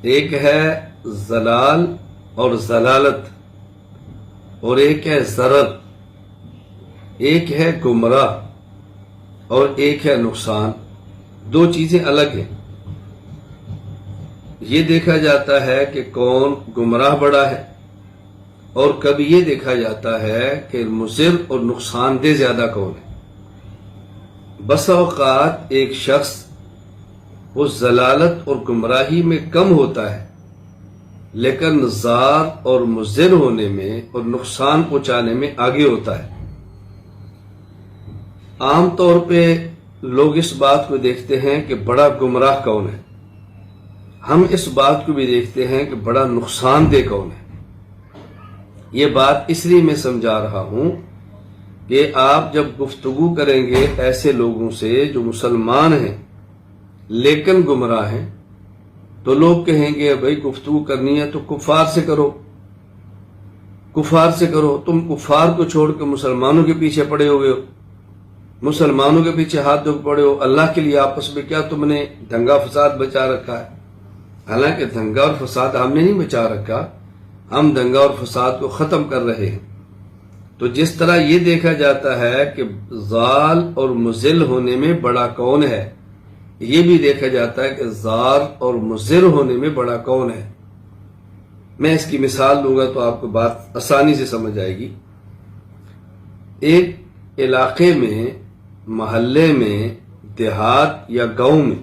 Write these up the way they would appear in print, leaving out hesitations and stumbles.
ایک ہے زلال اور زلالت، اور ایک ہے ضرر، ایک ہے گمراہ اور ایک ہے نقصان۔ دو چیزیں الگ ہیں۔ یہ دیکھا جاتا ہے کہ کون گمراہ بڑا ہے، اور کبھی یہ دیکھا جاتا ہے کہ مضر اور نقصان دہ زیادہ کون ہے۔ بسا اوقات ایک شخص وہ ضلالت اور گمراہی میں کم ہوتا ہے، لیکن ضار اور مضر ہونے میں اور نقصان پہنچانے میں آگے ہوتا ہے۔ عام طور پہ لوگ اس بات کو دیکھتے ہیں کہ بڑا گمراہ کون ہے، ہم اس بات کو بھی دیکھتے ہیں کہ بڑا نقصان دہ کون ہے۔ یہ بات اس لیے میں سمجھا رہا ہوں کہ آپ جب گفتگو کریں گے ایسے لوگوں سے جو مسلمان ہیں لیکن گمراہ ہیں، تو لوگ کہیں گے بھائی گفتگو کرنی ہے تو کفار سے کرو، کفار سے کرو، تم کفار کو چھوڑ کے مسلمانوں کے پیچھے پڑے ہوئے ہو، مسلمانوں کے پیچھے ہاتھ دھو پڑے ہو، اللہ کے لیے آپس میں کیا تم نے دنگا فساد بچا رکھا ہے؟ حالانکہ دنگا اور فساد ہم نے نہیں بچا رکھا، ہم دنگا اور فساد کو ختم کر رہے ہیں۔ تو جس طرح یہ دیکھا جاتا ہے کہ ضال اور مضل ہونے میں بڑا کون ہے، یہ بھی دیکھا جاتا ہے کہ ضار اور مضر ہونے میں بڑا کون ہے۔ میں اس کی مثال دوں گا تو آپ کو بات آسانی سے سمجھ آئے گی۔ ایک علاقے میں، محلے میں، دیہات یا گاؤں میں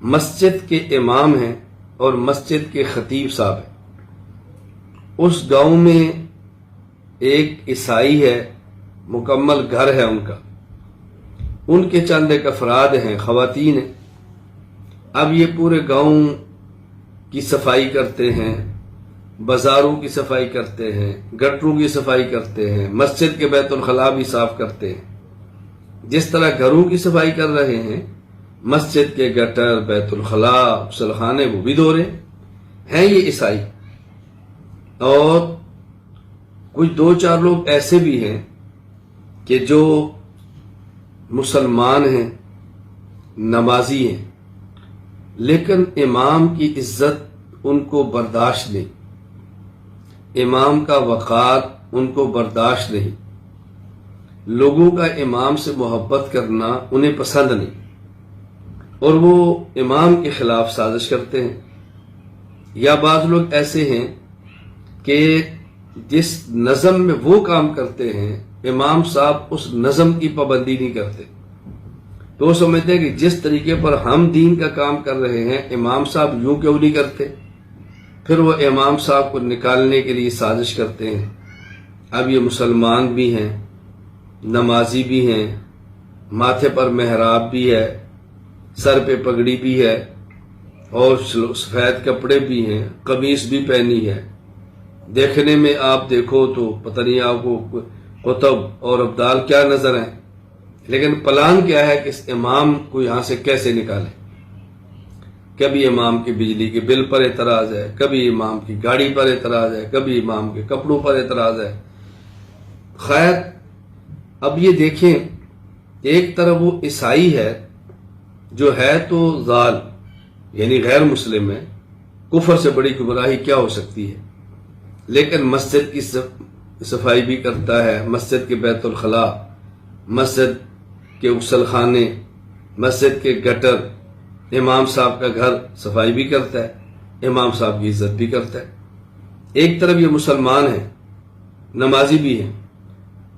مسجد کے امام ہیں اور مسجد کے خطیب صاحب ہیں۔ اس گاؤں میں ایک عیسائی ہے، مکمل گھر ہے ان کا، ان کے چند ایک افراد ہیں، خواتین ہیں۔ اب یہ پورے گاؤں کی صفائی کرتے ہیں، بازاروں کی صفائی کرتے ہیں، گٹروں کی صفائی کرتے ہیں، مسجد کے بیت الخلاء بھی صاف کرتے ہیں۔ جس طرح گھروں کی صفائی کر رہے ہیں، مسجد کے گٹر، بیت الخلاء، غسل خانے وہ بھی دھو رہے ہیں یہ عیسائی۔ اور کچھ دو چار لوگ ایسے بھی ہیں کہ جو مسلمان ہیں، نمازی ہیں، لیکن امام کی عزت ان کو برداشت نہیں، امام کا وقار ان کو برداشت نہیں، لوگوں کا امام سے محبت کرنا انہیں پسند نہیں، اور وہ امام کے خلاف سازش کرتے ہیں۔ یا بعض لوگ ایسے ہیں کہ جس نظم میں وہ کام کرتے ہیں امام صاحب اس نظم کی پابندی نہیں کرتے، تو وہ سمجھتے ہیں کہ جس طریقے پر ہم دین کا کام کر رہے ہیں امام صاحب یوں کیوں نہیں کرتے، پھر وہ امام صاحب کو نکالنے کے لیے سازش کرتے ہیں۔ اب یہ مسلمان بھی ہیں، نمازی بھی ہیں، ماتھے پر محراب بھی ہے، سر پہ پگڑی بھی ہے، اور سفید کپڑے بھی ہیں، قمیص بھی پہنی ہے، دیکھنے میں آپ دیکھو تو پتہ نہیں آپ کو قطب اور ابدال کیا نظر ہیں، لیکن پلان کیا ہے کہ اس امام کو یہاں سے کیسے نکالیں۔ کبھی امام کی بجلی کے بل پر اعتراض ہے، کبھی امام کی گاڑی پر اعتراض ہے، کبھی امام کے کپڑوں پر اعتراض ہے۔ خیر، اب یہ دیکھیں، ایک طرف وہ عیسائی ہے جو ہے تو ضال یعنی غیر مسلم ہے، کفر سے بڑی گمراہی کیا ہو سکتی ہے، لیکن مسجد کی صفائی بھی کرتا ہے، مسجد کے بیت الخلاء، مسجد کے غسل خانے، مسجد کے گٹر، امام صاحب کا گھر صفائی بھی کرتا ہے، امام صاحب کی عزت بھی کرتا ہے۔ ایک طرف یہ مسلمان ہیں، نمازی بھی ہیں،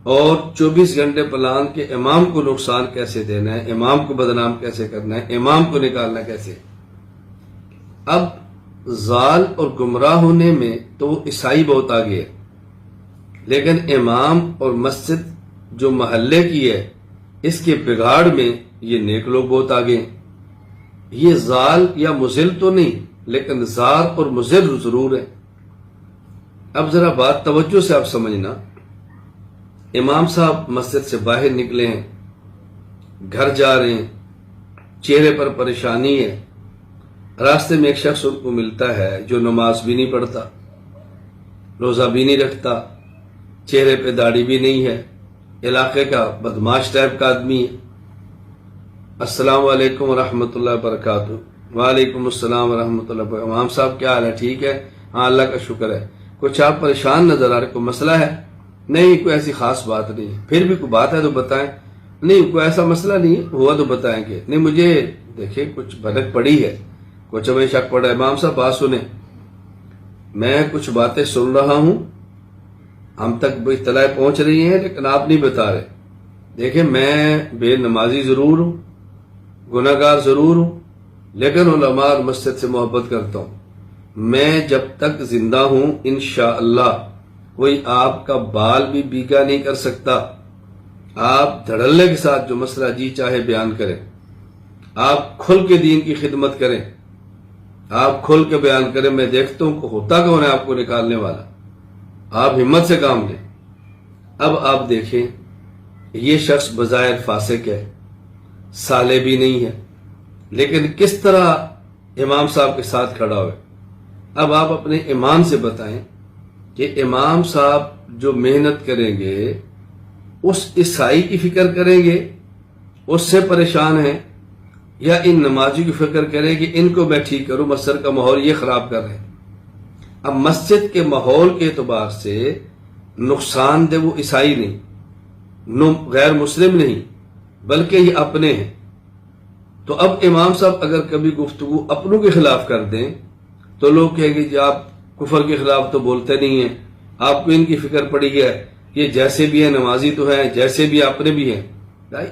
اور 24 گھنٹے پلان کے امام کو نقصان کیسے دینا ہے، امام کو بدنام کیسے کرنا ہے، امام کو نکالنا کیسے۔ اب ضال اور گمراہ ہونے میں تو وہ عیسائی بہت آگے ہے، لیکن امام اور مسجد جو محلے کی ہے اس کے بگاڑ میں یہ نیک لوگ بہت آگے ہیں۔ یہ ضال یا مضل تو نہیں، لیکن زار اور مضر ضرور ہے۔ اب ذرا بات توجہ سے آپ سمجھنا، امام صاحب مسجد سے باہر نکلے ہیں، گھر جا رہے ہیں، چہرے پر پریشانی ہے، راستے میں ایک شخص ان کو ملتا ہے جو نماز بھی نہیں پڑھتا، روزہ بھی نہیں رکھتا، چہرے پہ داڑھی بھی نہیں ہے، علاقے کا بدماش ٹائپ کا آدمی ہے۔ السلام علیکم ورحمۃ اللہ وبرکاتہ۔ وعلیکم السلام ورحمۃ اللہ وبرکاتہ۔ امام صاحب کیا حال ہے؟ ٹھیک ہے؟ ہاں اللہ کا شکر ہے۔ کچھ آپ پریشان نظر آ رہے، کوئی مسئلہ ہے؟ نہیں، کوئی ایسی خاص بات نہیں، پھر بھی کوئی بات ہے تو بتائیں۔ نہیں، کوئی ایسا مسئلہ نہیں ہے، ہوا تو بتائیں گے۔ نہیں، مجھے دیکھیں کچھ بھنک پڑی ہے، کچھ ہمیں شک پڑا ہے۔ امام صاحب بات سنیں، میں کچھ باتیں سن رہا ہوں، ہم تک بھی اطلاع پہنچ رہی ہیں لیکن آپ نہیں بتا رہے۔ دیکھیں میں بے نمازی ضرور ہوں، گناہ گار ضرور ہوں، لیکن علماء اور مسجد سے محبت کرتا ہوں۔ میں جب تک زندہ ہوں انشاءاللہ کوئی آپ کا بال بھی بیگا نہیں کر سکتا۔ آپ دھڑلے کے ساتھ جو مسئلہ جی چاہے بیان کریں، آپ کھل کے دین کی خدمت کریں، آپ کھل کے بیان کریں، میں دیکھتا ہوں کہ ہوتا کون ہے آپ کو نکالنے والا۔ آپ ہمت سے کام لیں۔ اب آپ دیکھیں، یہ شخص بظاہر فاسق ہے، صالح بھی نہیں ہے، لیکن کس طرح امام صاحب کے ساتھ کھڑا ہوئے۔ اب آپ اپنے ایمان سے بتائیں کہ امام صاحب جو محنت کریں گے اس عیسائی کی فکر کریں گے، اس سے پریشان ہیں، یا ان نمازی کی فکر کریں کہ ان کو میں ٹھیک کروں، مسجد کا ماحول یہ خراب کر رہے ہیں۔ اب مسجد کے ماحول کے اعتبار سے نقصان دہ وہ عیسائی نہیں، غیر مسلم نہیں، بلکہ یہ اپنے ہیں۔ تو اب امام صاحب اگر کبھی گفتگو اپنوں کے خلاف کر دیں تو لوگ کہیں گے جی آپ کفر کے خلاف تو بولتے نہیں ہیں، آپ کو ان کی فکر پڑی ہے، یہ جیسے بھی ہیں نمازی تو ہیں، جیسے بھی اپنے بھی ہیں۔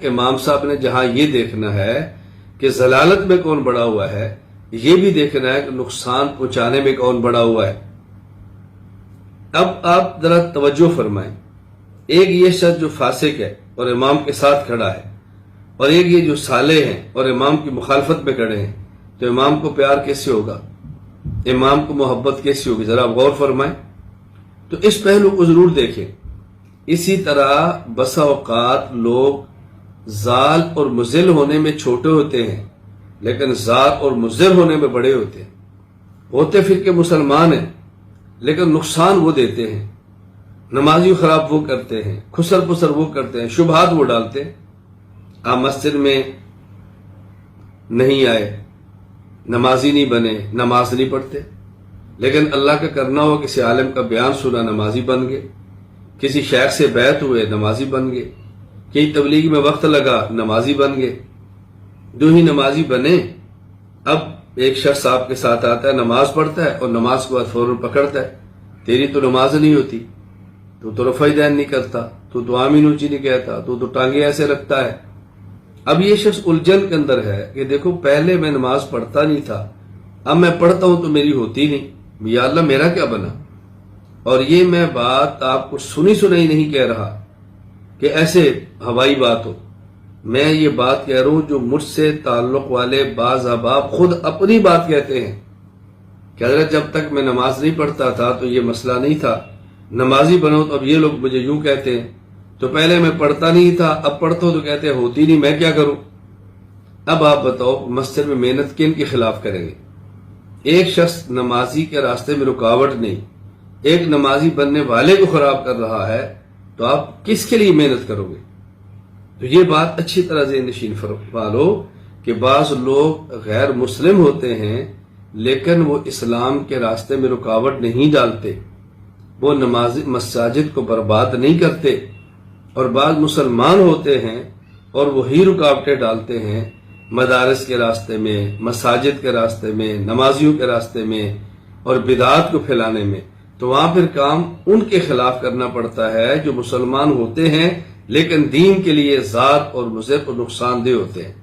امام صاحب نے جہاں یہ دیکھنا ہے کہ ضلالت میں کون بڑا ہوا ہے، یہ بھی دیکھنا ہے کہ نقصان پہنچانے میں کون بڑا ہوا ہے۔ اب آپ ذرا توجہ فرمائیں، ایک یہ شخص جو فاسق ہے اور امام کے ساتھ کھڑا ہے، اور ایک یہ جو صالح ہیں اور امام کی مخالفت میں کھڑے ہیں، تو امام کو پیار کیسے ہوگا، امام کو محبت کیسے ہوگی؟ ذرا غور فرمائیں۔ تو اس پہلو کو ضرور دیکھیں۔ اسی طرح بسا اوقات لوگ ضال اور مضل ہونے میں چھوٹے ہوتے ہیں لیکن ضال اور مضل ہونے میں بڑے ہوتے ہیں، ہوتے پھر کے مسلمان ہیں لیکن نقصان وہ دیتے ہیں، نمازی خراب وہ کرتے ہیں، خسر پسر وہ کرتے ہیں، شبہات وہ ڈالتے ہیں۔ آپ مسجد میں نہیں آئے، نمازی نہیں بنے، نماز نہیں پڑھتے، لیکن اللہ کا کرنا ہو کسی عالم کا بیان سنا، نمازی بن گئے، کسی شیخ سے بیعت ہوئے، نمازی بن گئے، کہیں تبلیغ میں وقت لگا، نمازی بن گئے۔ دو ہی نمازی بنے۔ اب ایک شخص آپ کے ساتھ آتا ہے، نماز پڑھتا ہے اور نماز کے بعد فوراً پکڑتا ہے، تیری تو نماز نہیں ہوتی، تو رفع دین نہیں کرتا، تو آمین اونچی نہیں کہتا، تو ٹانگیں ایسے رکھتا ہے۔ اب یہ شخص الجھن کے اندر ہے کہ دیکھو پہلے میں نماز پڑھتا نہیں تھا، اب میں پڑھتا ہوں تو میری ہوتی نہیں، یا اللہ میرا کیا بنا؟ اور یہ میں بات آپ کو سنی نہیں کہہ رہا کہ ایسے ہوائی بات ہو، میں یہ بات کہہ رہا ہوں جو مجھ سے تعلق والے بعض احباب خود اپنی بات کہتے ہیں کہ حضرت جب تک میں نماز نہیں پڑھتا تھا تو یہ مسئلہ نہیں تھا، نمازی بنو تو اب یہ لوگ مجھے یوں کہتے ہیں، تو پہلے میں پڑھتا نہیں تھا، اب پڑھتا ہوں تو کہتے ہیں ہوتی نہیں، میں کیا کروں؟ اب آپ بتاؤ مسجد میں محنت کن کے خلاف کریں گے؟ ایک شخص نمازی کے راستے میں رکاوٹ نہیں، ایک نمازی بننے والے کو خراب کر رہا ہے، تو آپ کس کے لیے محنت کرو گے؟ تو یہ بات اچھی طرح ذہن نشین فرما لو کہ بعض لوگ غیر مسلم ہوتے ہیں لیکن وہ اسلام کے راستے میں رکاوٹ نہیں ڈالتے، وہ مساجد کو برباد نہیں کرتے، اور بعض مسلمان ہوتے ہیں اور وہی رکاوٹیں ڈالتے ہیں مدارس کے راستے میں، مساجد کے راستے میں، نمازیوں کے راستے میں اور بدعات کو پھیلانے میں۔ تو وہاں پھر کام ان کے خلاف کرنا پڑتا ہے جو مسلمان ہوتے ہیں لیکن دین کے لیے ذات اور مضر اور نقصان دہ ہوتے ہیں۔